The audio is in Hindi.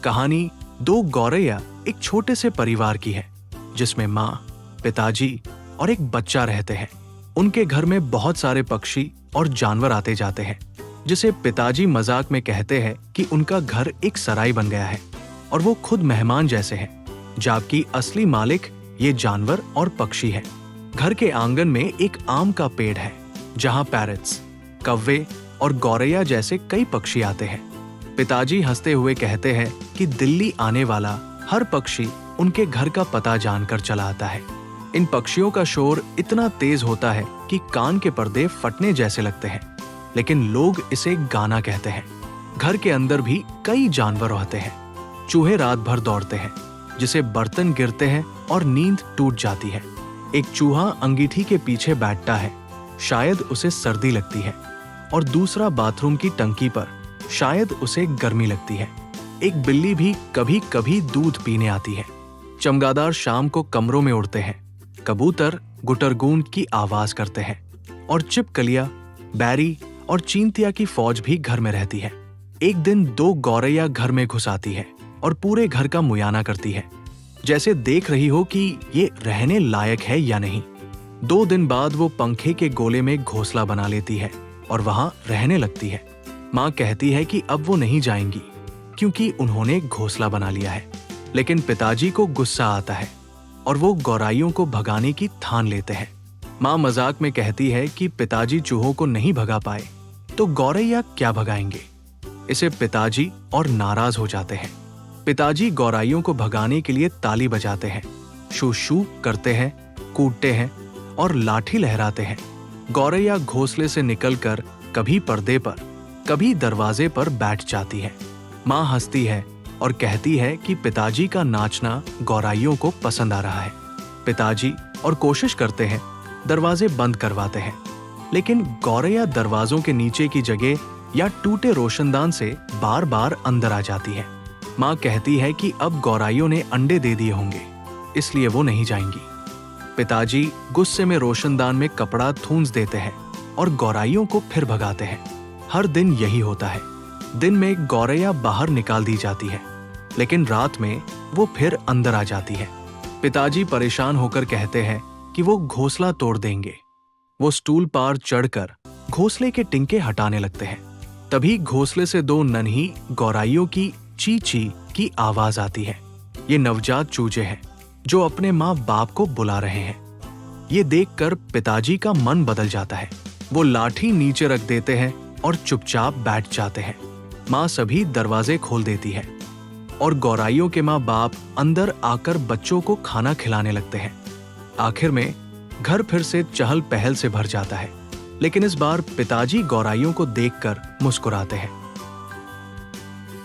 कहानी दो गौरैया एक छोटे से परिवार की है, जिसमें माँ, पिताजी और एक बच्चा रहते हैं। उनके घर में बहुत सारे पक्षी और जानवर आते जाते हैं, जिसे पिताजी मजाक में कहते हैं कि उनका घर एक सराय बन गया है और वो खुद मेहमान जैसे हैं, जबकि असली मालिक ये जानवर और पक्षी हैं। घर के आंगन में एक आम का पेड़ है, जहाँ पैरट्स, कौवे और गौरैया जैसे कई पक्षी आते हैं। पिताजी हंसते हुए कहते हैं कि दिल्ली आने वाला हर पक्षी उनके घर का पता जानकर चला आता है। इन पक्षियों का शोर इतना तेज होता है कि कान के पर्दे फटने जैसे लगते हैं, लेकिन लोग इसे गाना कहते हैं। घर के अंदर भी कई जानवर होते हैं। चूहे रात भर दौड़ते हैं, जिसे बर्तन गिरते हैं और नींद टूट जाती है। एक चूहा अंगीठी के पीछे बैठता है, शायद उसे सर्दी लगती है, और दूसरा बाथरूम की टंकी पर, शायद उसे गर्मी लगती है। एक बिल्ली भी कभी कभी दूध पीने आती है। चमगादड़ शाम को कमरों में उड़ते हैं। कबूतर गुटरगूंद की आवाज करते हैं, और चिपकलियां, बैरी और चींटियां की फौज भी घर में रहती है। एक दिन दो गौरैया घर में घुस आती है और पूरे घर का मुयाना करती है, जैसे देख रही हो कि ये रहने लायक है या नहीं। 2 दिन बाद वो पंखे के गोले में घोंसला बना लेती है और वहां रहने लगती है। माँ कहती है कि अब वो नहीं जाएंगी क्योंकि उन्होंने घोंसला बना लिया है, लेकिन पिताजी को गुस्सा आता है और वो गौराइयों को भगाने की ठान लेते हैं। माँ मजाक में कहती है कि पिताजी चूहों को नहीं भगा पाए तो गौरैया क्या भगाएंगे। इसे पिताजी और नाराज हो जाते हैं। पिताजी गौराइयों को भगाने के लिए ताली बजाते हैं, शू शू करते हैं, कूदते हैं और लाठी लहराते हैं। गौरैया घोंसले से निकलकर कभी पर्दे पर, कभी दरवाजे पर बैठ जाती है। माँ हंसती है और कहती है कि पिताजी का नाचना गौराइयों को पसंद आ रहा है। पिताजी और कोशिश करते हैं, दरवाजे बंद करवाते हैं, लेकिन गौरैया दरवाजों के नीचे की जगह या टूटे रोशनदान से बार बार अंदर आ जाती है। माँ कहती है कि अब गौराइयों ने अंडे दे दिए होंगे, इसलिए वो नहीं जाएंगी। पिताजी गुस्से में रोशनदान में कपड़ा ठूंस देते हैं और गौराइयों को फिर भगाते हैं। हर दिन यही होता है। दिन में गौरैया बाहर निकाल दी जाती है, लेकिन रात में वो फिर अंदर आ जाती है। पिताजी परेशान होकर कहते हैं कि वो घोंसला तोड़ देंगे। वो स्टूल पर चढ़कर घोंसले के टिंके हटाने लगते हैं। तभी घोंसले से 2 नन्ही गौराइयों की ची ची की आवाज आती है। ये नवजात चूजे हैं जो अपने माँ बाप को बुला रहे हैं। ये देखकर पिताजी का मन बदल जाता है। वो लाठी नीचे रख देते हैं और चुपचाप बैठ जाते हैं। माँ सभी दरवाजे खोल देती है और गौराइयों के माँ बाप अंदर आकर बच्चों को खाना खिलाने लगते हैं। आखिर में घर फिर से चहल पहल से भर जाता है, लेकिन इस बार पिताजी गौराइयों को देखकर मुस्कुराते हैं।